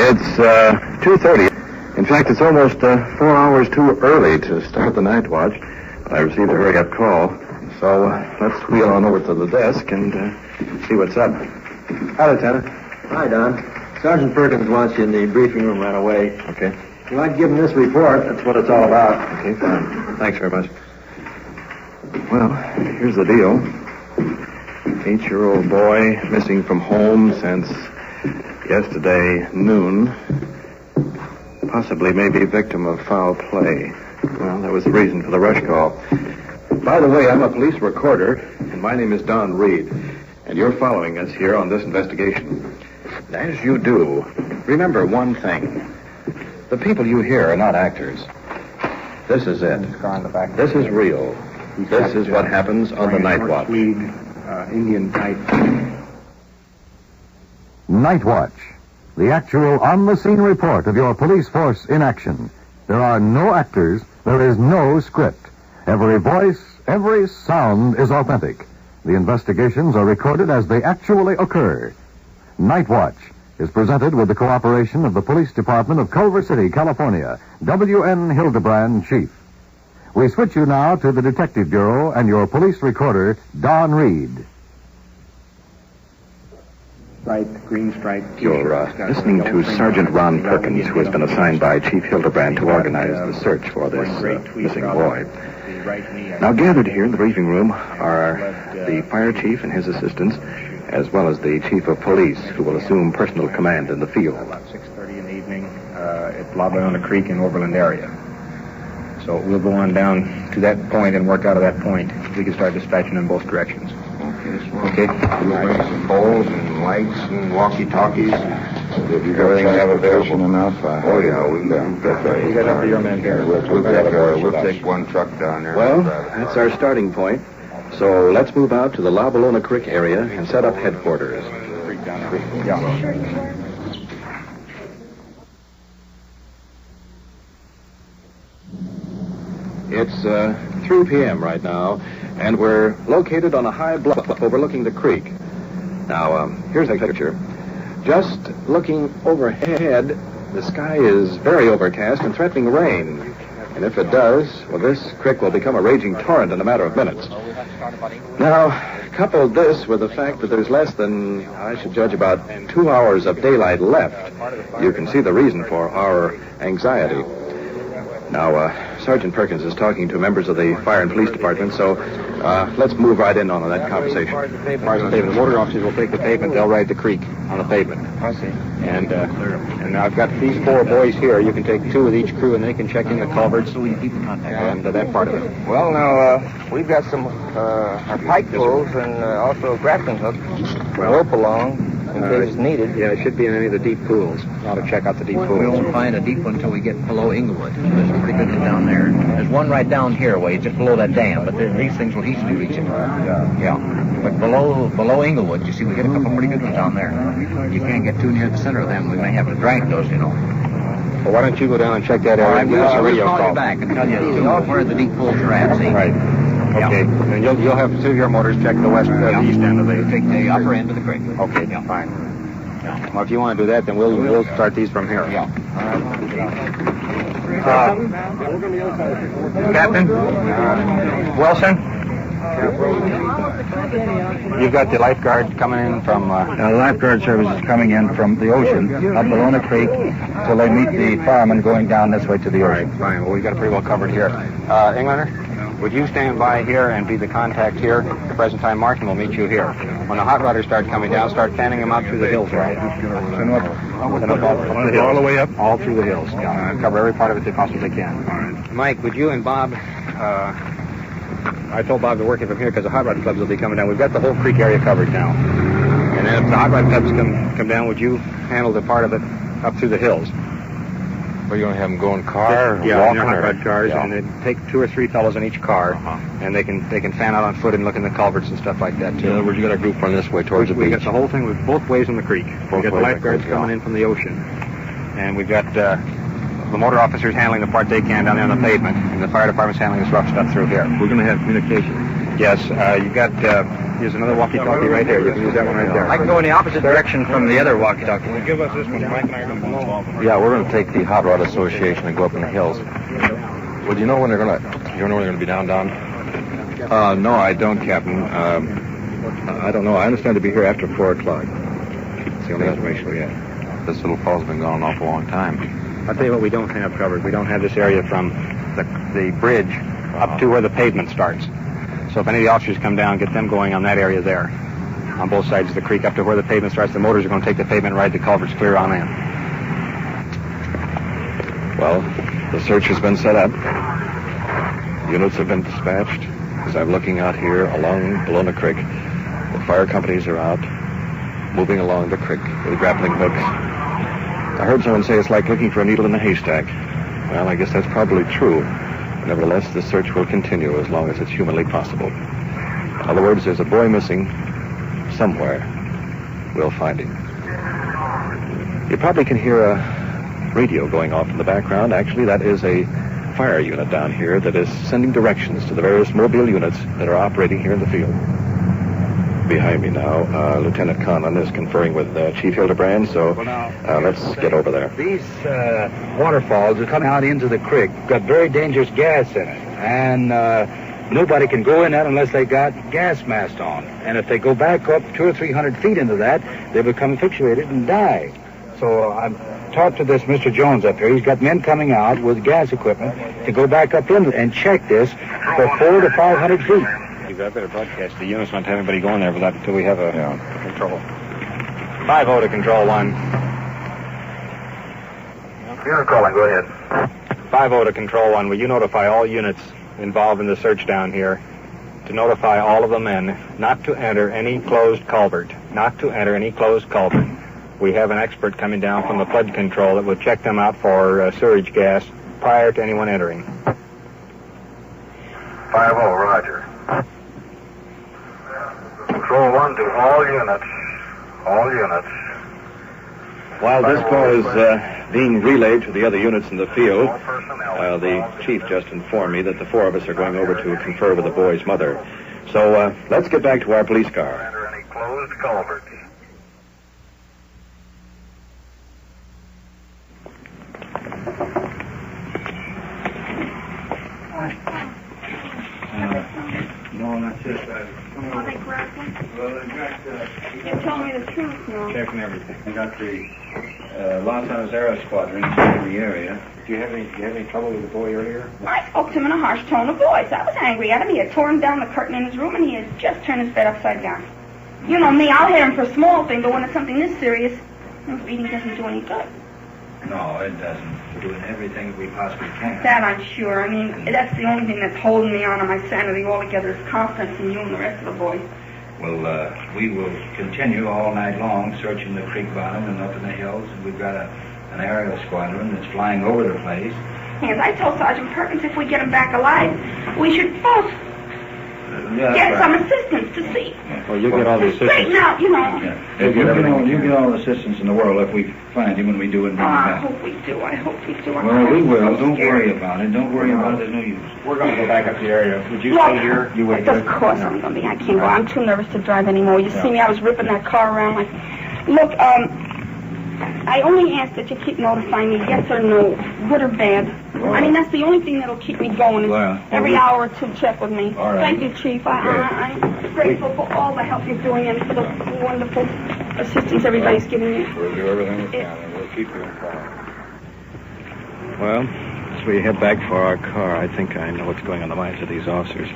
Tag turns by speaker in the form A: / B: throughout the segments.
A: It's 2:30. In fact, it's almost 4 hours too early to start the night watch. But I received a hurry-up call. So let's wheel on over to the desk and see what's up. Hi, Lieutenant.
B: Hi, Don. Sergeant Perkins wants you in the briefing room right away.
A: Okay.
B: You might give him this report. That's what it's all about.
A: Okay, fine. Thanks very much. Well, here's the deal. 8-year-old boy missing from home since yesterday noon. Possibly maybe victim of foul play. Well, that was the reason for the rush call. By the way, I'm a police recorder, and my name is Don Reed, and you're following us here on this investigation. As you do, remember one thing. The people you hear are not actors. This is it. This is real. This is what happens on the night watch.
B: Indian type.
C: Night Watch, the actual on-the-scene report of your police force in action. There are no actors. There is no script. Every voice, every sound is authentic. The investigations are recorded as they actually occur. Night Watch is presented with the cooperation of the Police Department of Culver City, California. W.N. Hildebrand, Chief. We switch you now to the Detective Bureau and your police recorder, Don Reed.
B: Green stripe.
A: You're listening to Sergeant Ron Perkins, who has been assigned by Chief Hildebrand to organize the search for this missing boy. Now, gathered here in the briefing room are the fire chief and his assistants, as well as the chief of police, who will assume personal command in the field.
B: About 6:30 in the evening at La Leona Creek in Overland area. So we'll go on down to that point and work out of that point. We can start dispatching in both directions. Okay?
D: We'll bring some poles and lights and walkie-talkies. Everything have available enough. Oh, yeah, we got. That's right.
B: You got enough of your men here.
D: We'll take one truck down there.
A: Well, that's our starting point. So let's move out to the La Leona Creek area and set up headquarters.
B: Yeah.
A: It's 3 p.m. right now, and we're located on a high bluff overlooking the creek. Now, here's a picture. Just looking overhead, the sky is very overcast and threatening rain. And if it does, well, this creek will become a raging torrent in a matter of minutes. Now, couple this with the fact that there's less than, I should judge, about 2 hours of daylight left. You can see the reason for our anxiety. Now, Sergeant Perkins is talking to members of the fire and police department, so let's move right in on that conversation.
B: Sergeant David, the motor officers will take the pavement. They'll ride the creek on the pavement. I see. And I've got these 4 boys here. You can take 2 with each crew, and they can check in the culverts and that part of it.
D: Well, now, we've got some our pike poles and also grappling hooks. Rope along in case it's needed.
B: Yeah, it should be in any of the deep pools. Now to check out the deep pools.
E: We won't find a deep one until we get below Inglewood. There's some pretty good ones down there. There's one right down here, just below that dam, but these things will easily reach it. Yeah. But below Inglewood, you see, we get a couple pretty good ones down there. You can't get too near the center of them. We may have to drag those,
B: Well, why don't you go down and check that area?
E: All right, we'll call you back and tell you where the deep pools are at, see?
B: Right. Okay. Yeah. And you'll have 2 of your motors check the east end of the...
E: Take the upper end of the creek.
B: Okay, fine. Yeah. Well, if you want to do that, then we'll start these from here.
E: Yeah.
B: Captain? Wilson? You've got the lifeguard coming in from...
F: lifeguard service is coming in from the ocean, up Leona Creek, till they meet the firemen going down this way to the ocean.
B: All right, fine. Well, we've got it pretty well covered here. Englander, would you stand by here and be the contact here? At the present time, Martin will meet you here. When the hot rodders start coming down, start fanning them out through the hills, right?
F: All the way up?
B: All through the hills. Yeah. Cover every part of it they possibly can. All right. Mike, would you and Bob... I told Bob to work it from here because the hot rod clubs will be coming down. We've got the whole creek area covered now. And then if the hot rod clubs come down, would you handle the part of it up through the hills?
D: Are you going to have them go in car?
B: Yeah, in their hot rod cars, and they take 2 or 3 fellows in each car, and they can fan out on foot and look in the culverts and stuff like that too.
D: In other words, you got a group run this way towards the beach.
B: We got the whole thing with both ways in the creek. We got the lifeguards coming in from the ocean, and we've got the motor officers handling the part they can down there on the pavement, and the fire department's handling this rough stuff through here.
F: We're going to have communication.
B: Yes, you've got Here's another walkie-talkie right here. You can use that one right there.
E: I can go in the opposite direction from the other walkie-talkie.
F: Give us this one. Mike and I are going to go involved.
A: Yeah, we're going to take the Hot Rod Association and go up in the hills. Well, do you know when they're going to... You know when they're going to be down, Don? No, I don't, Captain. I don't know. I understand to be here after 4 o'clock. That's the only information we have. This little fall's been gone an awful long time.
B: I'll tell you what we don't have covered. We don't have this area from the bridge up to where the pavement starts. So if any of the officers come down, get them going on that area there. On both sides of the creek up to where the pavement starts. The motors are going to take the pavement and ride the culverts clear on in.
A: Well, the search has been set up. Units have been dispatched. As I'm looking out here along Bologna Creek, the fire companies are out, moving along the creek with grappling hooks. I heard someone say it's like looking for a needle in a haystack. Well, I guess that's probably true. Nevertheless, the search will continue as long as it's humanly possible. In other words, there's a boy missing somewhere. We'll find him. You probably can hear a radio going off in the background. Actually, that is a fire unit down here that is sending directions to the various mobile units that are operating here in the field. Behind me now, Lieutenant Conlon is conferring with Chief Hildebrand, so let's get over there.
F: These waterfalls are coming out into the creek. Got very dangerous gas in it. And nobody can go in that unless they got gas mask on. And if they go back up 200 or 300 feet into that, they become asphyxiated and die. So I've talked to this Mr. Jones up here. He's got men coming out with gas equipment to go back up in and check this for 400 to 500 feet.
B: I better broadcast. The units won't have anybody going there without until we have a control. 5-0 to control 1.
F: Unit calling, go ahead.
B: 5-0 to control 1. Will you notify all units involved in the search down here to notify all of the men not to enter any closed culvert. Not to enter any closed culvert. We have an expert coming down from the flood control that will check them out for sewage gas prior to anyone entering.
F: 5-0, roger. Control 1 to all units. All units.
A: While this call is being relayed to the other units in the field, the chief just informed me that the 4 of us are going over to confer with the boy's mother. So let's get back to our police car.
F: Enter any closed culverts. No, not just that.
G: Are they grappling?
F: Well, they got
G: You tell me the truth now.
F: checking everything. They got the Los Angeles Aero Squadron in the area.
B: Do you have any trouble with the boy earlier?
G: I spoke to him in a harsh tone of voice. I was angry at him. He had torn down the curtain in his room, and he had just turned his bed upside down. You know me, I'll hit him for a small thing, but when it's something this serious, beating doesn't do any good.
F: No, it doesn't. We're doing everything we possibly can.
G: That I'm sure. I mean, that's the only thing that's holding me on my sanity altogether is confidence in you and the rest of the boys.
F: Well, we will continue all night long searching the creek bottom and up in the hills. And we've got an aerial squadron that's flying over the place.
G: And I told Sergeant Perkins if we get him back alive, we should both get some assistance to see.
B: Well, you get all the
G: Straighten
B: assistance.
G: out, you know.
F: Yeah. You get all the assistance in the world if we find him when we do it.
G: Oh, I hope we do. I hope we do.
F: Well, we will. Don't worry about it. Don't worry about it. There's no use.
B: We're going to go back up the area. Would you
G: Look,
B: stay here? You wait here?
G: Of course I'm going to be. I can't go. I'm too nervous to drive anymore. You see me, I was ripping that car around like... Look, I only ask that you keep notifying me, yes or no, good or bad. I mean, that's the only thing that'll keep me going is every hour or two check with me.
F: All right.
G: Thank you, Chief. I'm grateful for all the help you're doing and for the wonderful assistance everybody's giving me.
B: We'll do everything we can, and we'll keep you informed.
A: Well, as we head back for our car, I think I know what's going on the minds of these officers.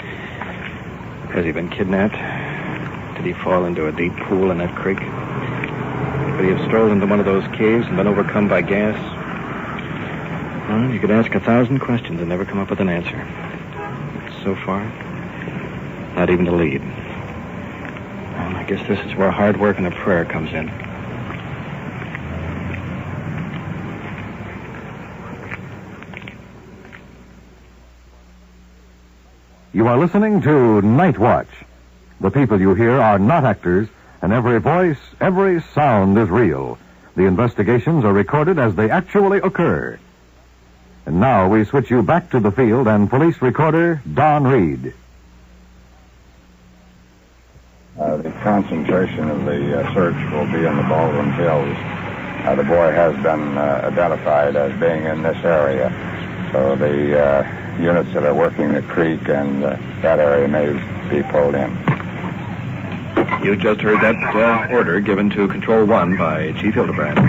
A: Has he been kidnapped? Did he fall into a deep pool in that creek? Could he have strolled into one of those caves and been overcome by gas? Well, you could ask 1,000 questions and never come up with an answer. So far, not even a lead. Well, I guess this is where hard work and a prayer comes in.
C: You are listening to Night Watch. The people you hear are not actors, and every voice, every sound is real. The investigations are recorded as they actually occur. And now we switch you back to the field and police recorder Don Reed.
H: The concentration of the search will be in the Baldwin Hills. The boy has been identified as being in this area, so the units that are working the creek and that area may be pulled in.
A: You just heard that order given to Control 1 by Chief Hildebrand.
I: The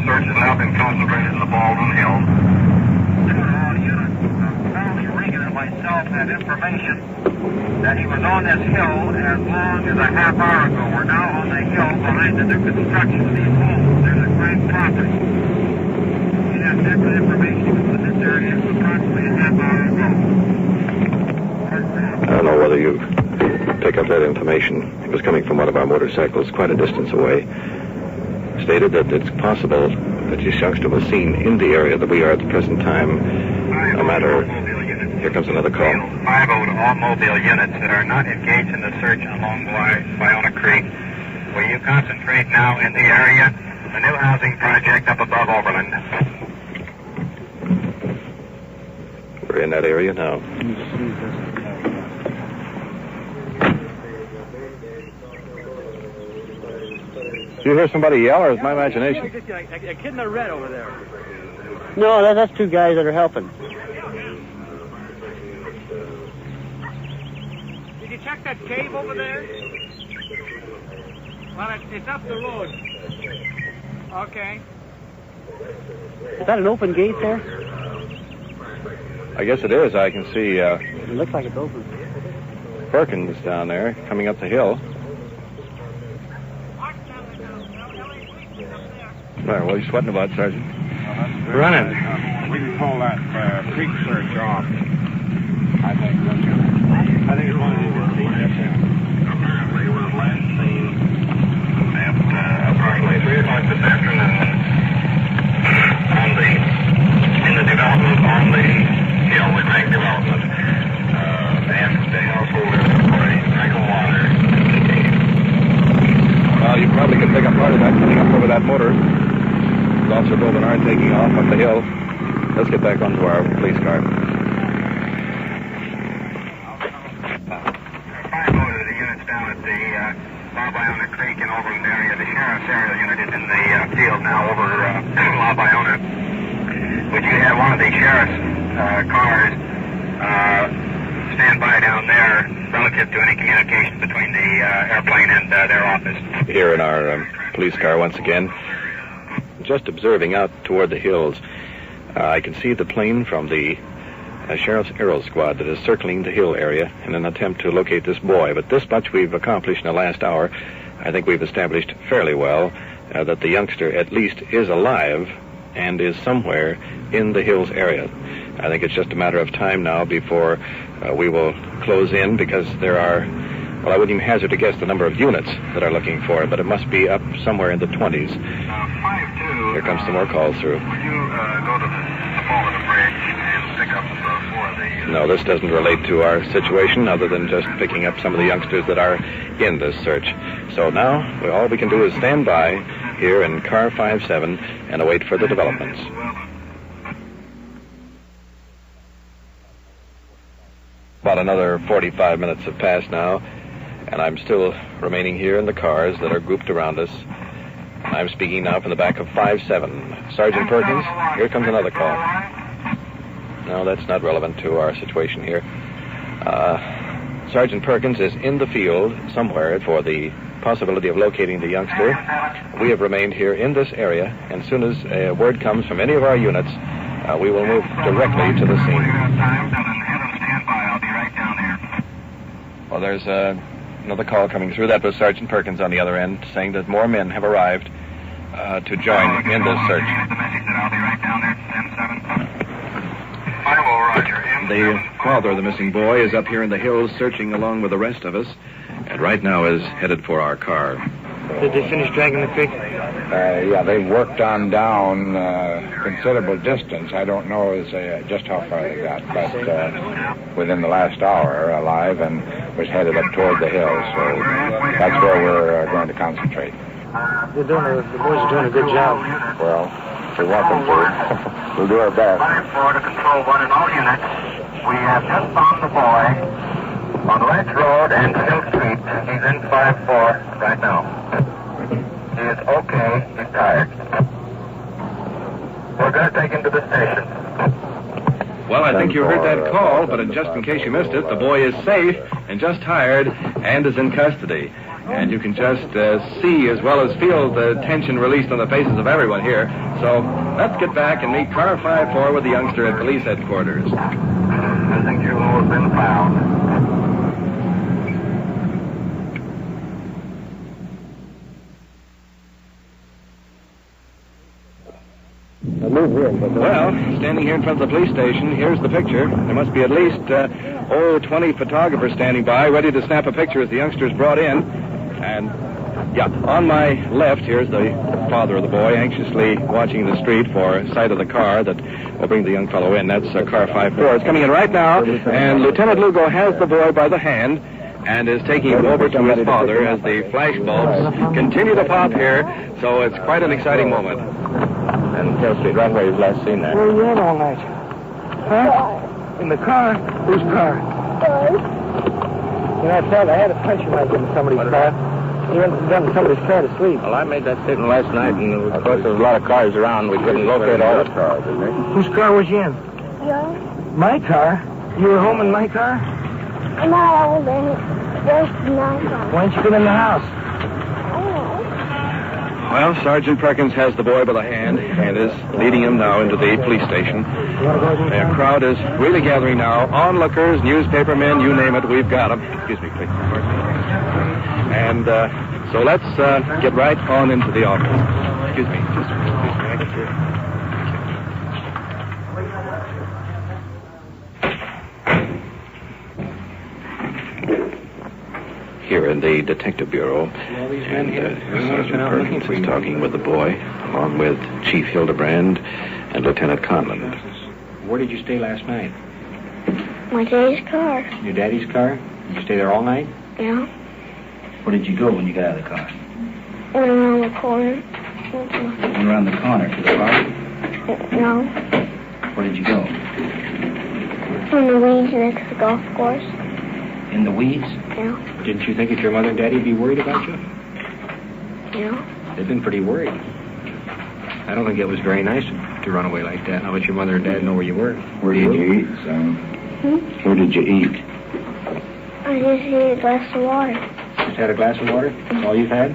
I: search has now been concentrated in the Baldwin Hills. Charlie Regan and myself had information that he was on this hill as long as a half hour ago. We're now on the hill behind the new construction of these homes. There's a great property. We had different information from this area approximately a half hour ago.
A: I don't know whether you pick up that information. It was coming from one of our motorcycles quite a distance away. Stated that it's possible that this youngster was seen in the area that we are at the present time. No matter... Here comes another call.
I: 5 automobile units that are not engaged in the search along Ballona Creek. Will you concentrate now in the area? The new housing project up above Oberlin.
A: We're in that area now.
B: Did you hear somebody yell, or is my imagination?
J: A kid in the red over there.
K: No, that's two guys that are helping.
J: Did you check that cave over there? Well, it's up the road. Okay.
K: Is that an open gate there?
B: I guess it is. I can see
K: It looks like it's open.
B: Perkins down there coming up the hill. Right, what are you sweating about, Sergeant?
H: Running. We can pull that creek search off. I think it's one of these.
I: Apparently, was last seen at approximately 3 o'clock this afternoon in the development on the hill, the Craig development. And the householder for a drink of water.
A: Well, you probably could pick up part of that coming up over that motor. Officer Bovard taking off up the hill. Let's get back onto our police car.
I: 5 motor the units down at the La Ballona Creek in Oberlin area. The sheriff's aerial unit is in the field now over La Ballona. Would you have one of the sheriff's cars stand by down there relative to any communication between the airplane and their office?
A: Here in our police car once again. Just observing out toward the hills, I can see the plane from the Sheriff's Aero Squad that is circling the hill area in an attempt to locate this boy. But this much we've accomplished in the last hour. I think we've established fairly well that the youngster at least is alive and is somewhere in the hills area. I think it's just a matter of time now before we will close in, because there are, well, I wouldn't even hazard to guess the number of units that are looking for it, but it must be up somewhere in the 20s.
I: 5-2.
A: Here comes some more calls through.
I: Would you go to the fall of the bridge and pick up 4 of the...
A: No, this doesn't relate to our situation other than just picking up some of the youngsters that are in this search. So now, all we can do is stand by here in car 57 and await further developments. About another 45 minutes have passed now, and I'm still remaining here in the cars that are grouped around us. I'm speaking now from the back of 5-7. Sergeant Perkins, here comes another call. No, that's not relevant to our situation here. Sergeant Perkins is in the field somewhere for the possibility of locating the youngster. We have remained here in this area, and as soon as a word comes from any of our units, we will move directly to the scene. Well, there's another call coming through. That was Sergeant Perkins on the other end, saying that more men have arrived to join in this search. The father of the missing boy is up here in the hills searching along with the rest of us, and right now is headed for our car.
K: Did they finish dragging the creek?
H: Yeah, they've worked on down considerable distance. I don't know just how far they got, but within the last hour alive and was headed up toward the hills. So that's where we're going to concentrate.
K: The boys are doing a good job.
H: Well, we want them to. We'll do our best.
I: 5-4 to Control 1 in all units. We have just found the boy. on Ranch Road and Hill Street. He's in 5-4 right now. He is okay. He's tired. We're going to take him to the station.
A: Well, I think you heard that call, but just in case you missed it, the boy is safe and just tired and is in custody. And you can just see as well as feel the tension released on the faces of everyone here. So let's get back and meet car 5-4 with the youngster at police headquarters.
I: Missing jewel has been found.
A: Well, standing here in front of the police station, here's the picture. There must be at least 20 photographers standing by, ready to snap a picture as the youngster is brought in. And, yeah, on my left, here's the father of the boy, anxiously watching the street for sight of the car that will bring the young fellow in. That's car 5-4. It's coming in right now, and Lieutenant Lugo has the boy by the hand and is taking him over to his father as the flash bulbs continue to pop here. So it's quite an exciting moment.
B: And Hill Street, right where you've last seen that.
K: Where were you at all night? Huh? In the car? Whose car? You know, I thought I had a punch like in somebody's car. He went and done somebody's car to sleep.
B: Well, I made that statement last night, and of course there was a lot of cars around. We couldn't locate all the cars, didn't we?
K: Whose car was you in?
L: Yours.
K: My car? You were home in my car?
L: I'm not old and there's my car.
K: Why didn't you get in the house?
A: Well, Sergeant Perkins has the boy by the hand and is leading him now into the police station. The crowd is really gathering now. Onlookers, newspapermen, you name it, we've got them. Excuse me, please. And so let's get right on into the office. Excuse me. Just excuse me. I get through. Here in the Detective Bureau, and Sergeant Perkins is talking with the boy, along with Chief Hildebrand and Lieutenant Conlon.
B: Where did you stay last night?
L: My daddy's car.
B: Your daddy's car? Did you stay there all night?
L: Yeah.
E: Where did you go when you got out of the car?
L: Went around the corner.
E: Went around the corner to the park?
L: No.
E: Where did you go?
L: On the weeds next to the golf course.
E: In the weeds?
L: Yeah.
B: Didn't you think that your mother and daddy would be worried about you?
L: Yeah.
B: They've been pretty worried. I don't think it was very nice to run away like that. Now let your mother and dad know where you were.
H: Where did you eat, son? Where did you eat?
L: I just had a glass of water.
B: Just had a glass of water? That's all you've had?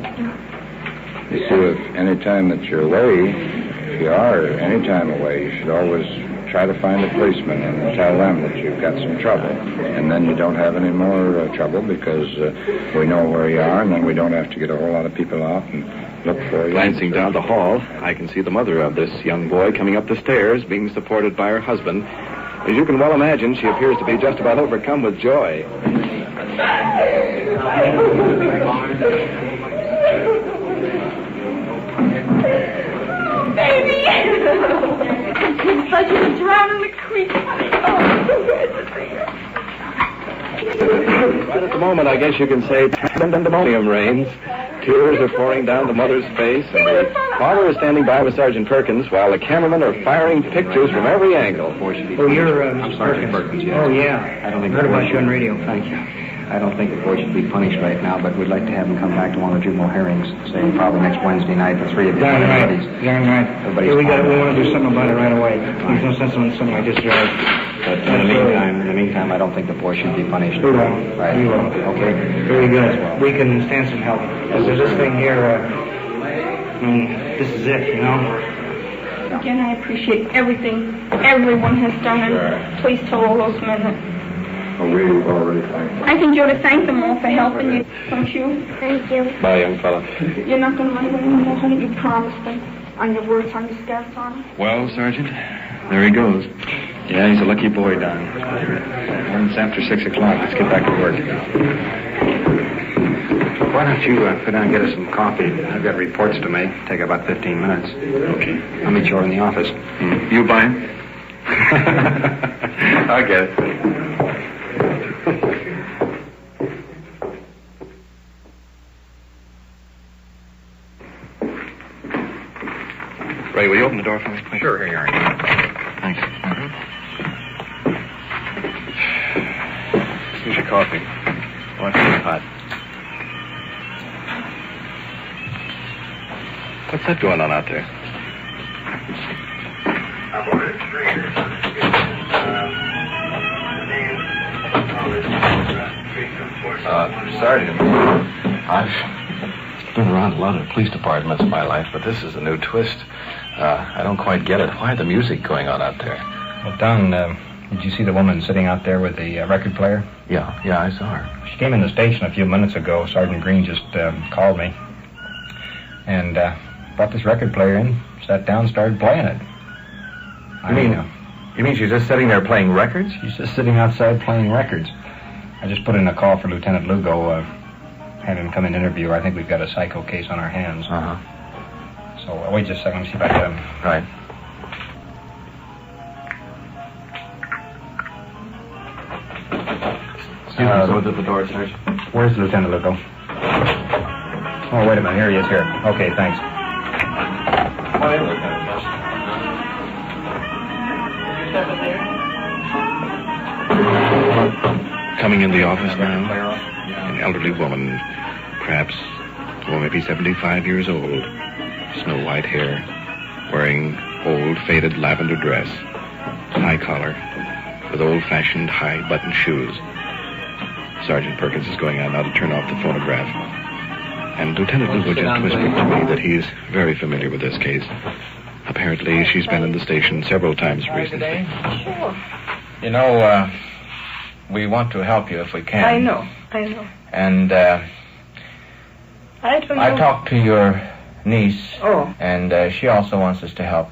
H: You see, if any time that you're away, if you are any time away, you should always try to find a policeman and tell them that you've got some trouble. And then you don't have any more trouble because we know where you are, and then we don't have to get a whole lot of people out and look for you.
A: Glancing down the hall, I can see the mother of this young boy coming up the stairs, being supported by her husband. As you can well imagine, she appears to be just about overcome with joy.
G: Baby! It's like you drowned in the creek. Oh,
A: Right at the moment, I guess you can say, pandemonium reigns. Tears are pouring down the mother's face, and the father is standing by with Sergeant Perkins, while the cameramen are firing pictures from every angle.
K: Oh, you're
B: I'm Sergeant Perkins, yes.
K: Oh, yeah.
B: I don't think
K: heard about you on radio. Thank you.
B: I don't think the boy should be punished right now, but we'd like to have him come back to one of the juvenile hearings, say probably next Wednesday night, the three of you.
K: Darn right. Darn right.
B: Everybody's
K: We want to do something about it right away. There's no sense in something like this, George.
B: But in the meantime, I don't think the boy should be punished.
K: We will.
B: Right.
K: We will.
B: Okay.
K: Very good. We can stand some help. Because there's this thing here, this is it, you know?
G: Again, I appreciate everything everyone has done, and please tell all those men that
H: We've already thanked
G: I think you ought to thank them all for helping you, don't you?
L: Thank you.
A: Bye, young fella.
G: You're not going to run away anymore, honey. You promised them on your words on your scabs on.
A: Well, Sergeant, there he goes. Yeah, he's a lucky boy, Don. Well, it's after 6 o'clock. Let's get back to work.
B: Why don't you sit down and get us some coffee? I've got reports to make. Take about 15 minutes.
A: Okay.
B: I'll meet you over in the office.
A: You buying? I'll get it. Ray, will you open the door for me, please?
B: Sure, here you are.
A: Thanks. Here's your coffee.
B: Watch this hot.
A: What's that going on out there? Sergeant, I've been around a lot of police departments in my life, but this is a new twist. I don't quite get it. Why the music going on out there?
B: Well, Don, did you see the woman sitting out there with the record player?
A: Yeah, I saw her.
B: She came in the station a few minutes ago. Sergeant Green just called me. And brought this record player in, sat down, started playing it.
A: You mean she's just sitting there playing records?
B: She's just sitting outside playing records. I just put in a call for Lieutenant Lugo, had him come and interview her. I think we've got a psycho case on our hands.
A: Uh-huh.
B: So wait just a second, let me see if I get him.
A: Right. Go to the door, Sergeant.
B: Where's Lieutenant Lugo? Oh, wait a minute. Here he is here. Okay, thanks.
A: Come in, Lieutenant. Coming in the office now, an elderly woman, perhaps, maybe 75 years old, snow white hair, wearing old faded lavender dress, high collar, with old-fashioned high-button shoes. Sergeant Perkins is going out now to turn off the phonograph. And Lieutenant Lugo just whispered to me that he's very familiar with this case. Apparently, she's been in the station several times recently.
G: Sure.
E: You know, we want to help you if we can.
G: I know.
E: And
G: I don't know.
E: I talked to your niece.
G: Oh.
E: And she also wants us to help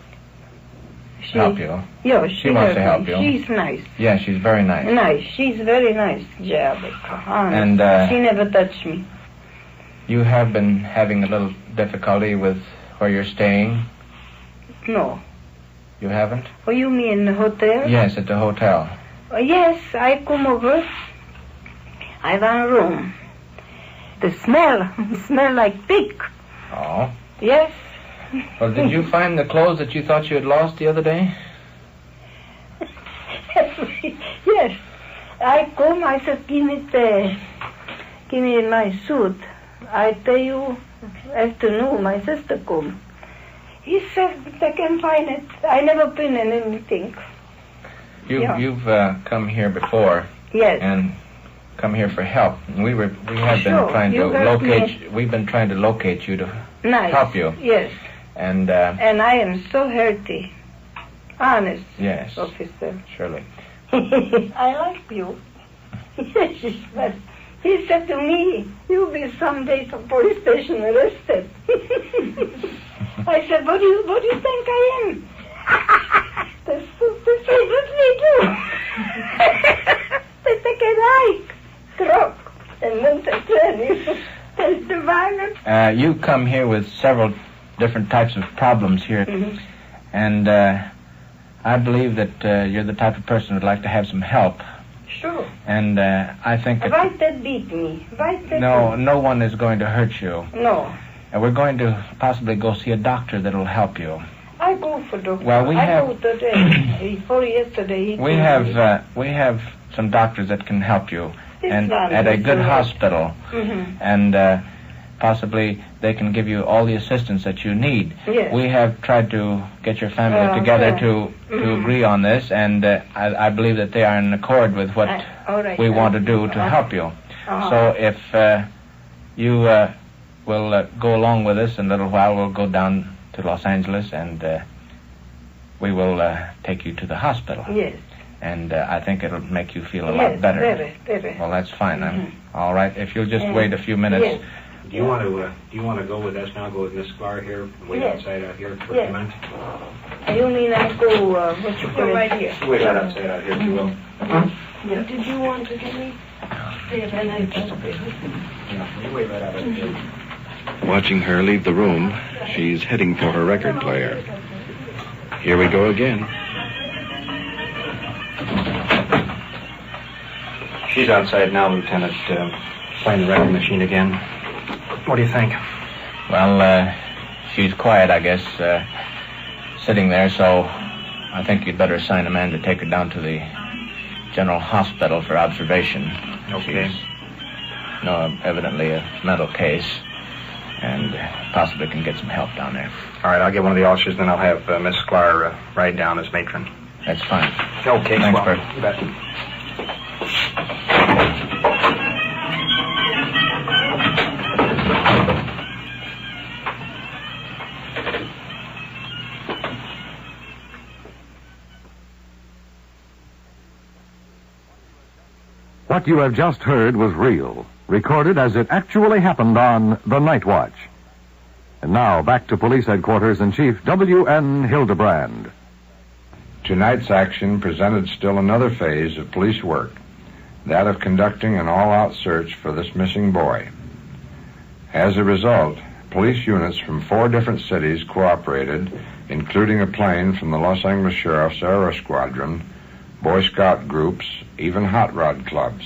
E: you.
G: Yeah,
E: she wants to help you.
G: She's nice.
E: Yeah, she's very nice.
G: Nice. She's very nice, Jabba.
E: And
G: she never touched me.
E: You have been having a little difficulty with where you're staying?
G: No.
E: You haven't?
G: Oh, you mean the hotel?
E: Yes, at the hotel.
G: Oh, yes, I come over. I want a room. The smell like pig.
E: Oh.
G: Yes.
E: Well, did you find the clothes that you thought you had lost the other day?
G: Yes. I come, I said, give me my suit. I tell you, afternoon, my sister come. He said, I can find it. I never been in anything.
E: You've come here before.
G: Yes.
E: And come here for help. And we've been trying to locate you to help you.
G: Yes.
E: And
G: I am so hurty. Honest.
E: Yes.
G: Officer.
E: Surely.
G: I like you. Yes, but he said to me, you'll be someday to police station arrested. I said, what do you think I am? They say with me too. They think I like truck and winter training and the violence.
E: You come here with several different types of problems here.
G: Mm-hmm.
E: And I believe that you're the type of person who'd like to have some help.
G: Sure.
E: And I think that...
G: Why that beat me?
E: No one is going to hurt you.
G: No.
E: And we're going to possibly go see a doctor that'll help you.
G: I go for doctor.
E: Well,
G: I go today. Before yesterday,
E: we have some doctors that can help you, and at a good hospital, and possibly they can give you all the assistance that you need.
G: Yes.
E: We have tried to get your family together to agree on this, and I believe that they are in accord with what we want to do to help you. So if you will go along with us in a little while, we'll go down to Los Angeles, and we will take you to the hospital.
G: Yes.
E: And I think it'll make you feel a lot better.
G: Very.
E: Well, that's fine. All right. If you'll just wait a few minutes.
G: Yes.
B: Do you want to go with us now? Go with Miss Sklar here, wait outside out here for a few minutes.
G: You mean I go? What you go right here?
B: Wait right outside out here, if you will.
G: Yeah. Did you want to get me?
B: You wait right out here.
A: Watching her leave the room, she's heading for her record player. Here we go again.
B: She's outside now, Lieutenant, playing the record machine again. What do you think?
E: Well, she's quiet, I guess, sitting there, so I think you'd better assign a man to take her down to the General Hospital for observation.
B: Okay.
E: evidently a mental case, and possibly can get some help down there.
B: All right, I'll get one of the officers, then I'll have Miss Sklar ride down as matron.
E: That's fine.
B: Okay,
E: Thanks,
B: well,
E: Bert.
B: you bet.
C: What you have just heard was real, recorded as it actually happened on The Night Watch. And now, back to Police Headquarters and Chief W.N. Hildebrand.
H: Tonight's action presented still another phase of police work, that of conducting an all-out search for this missing boy. As a result, police units from 4 different cities cooperated, including a plane from the Los Angeles Sheriff's Aero Squadron, Boy Scout groups, even hot rod clubs.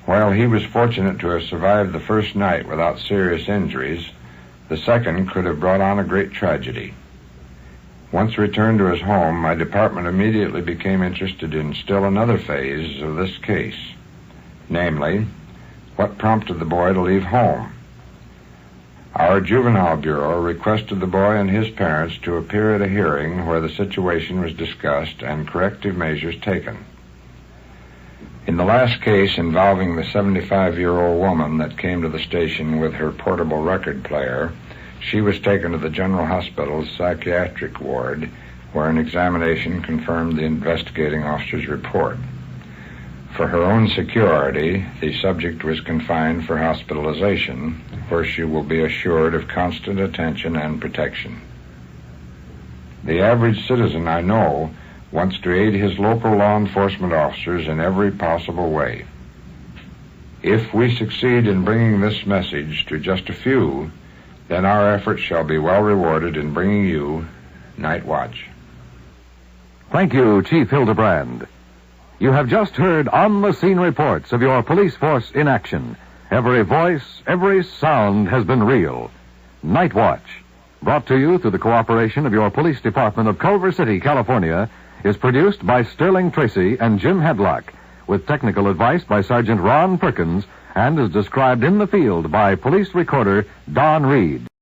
H: While he was fortunate to have survived the first night without serious injuries, the second could have brought on a great tragedy. Once returned to his home, my department immediately became interested in still another phase of this case, namely, what prompted the boy to leave home. Our Juvenile Bureau requested the boy and his parents to appear at a hearing where the situation was discussed and corrective measures taken. In the last case involving the 75-year-old woman that came to the station with her portable record player, she was taken to the General Hospital's psychiatric ward, where an examination confirmed the investigating officer's report. For her own security, the subject was confined for hospitalization, where she will be assured of constant attention and protection. The average citizen I know wants to aid his local law enforcement officers in every possible way. If we succeed in bringing this message to just a few, then our efforts shall be well rewarded in bringing you Night Watch.
C: Thank you, Chief Hildebrand. You have just heard on-the-scene reports of your police force in action. Every voice, every sound has been real. Night Watch, brought to you through the cooperation of your police department of Culver City, California, is produced by Sterling Tracy and Jim Hadlock, with technical advice by Sergeant Ron Perkins, and is described in the field by police recorder Don Reed.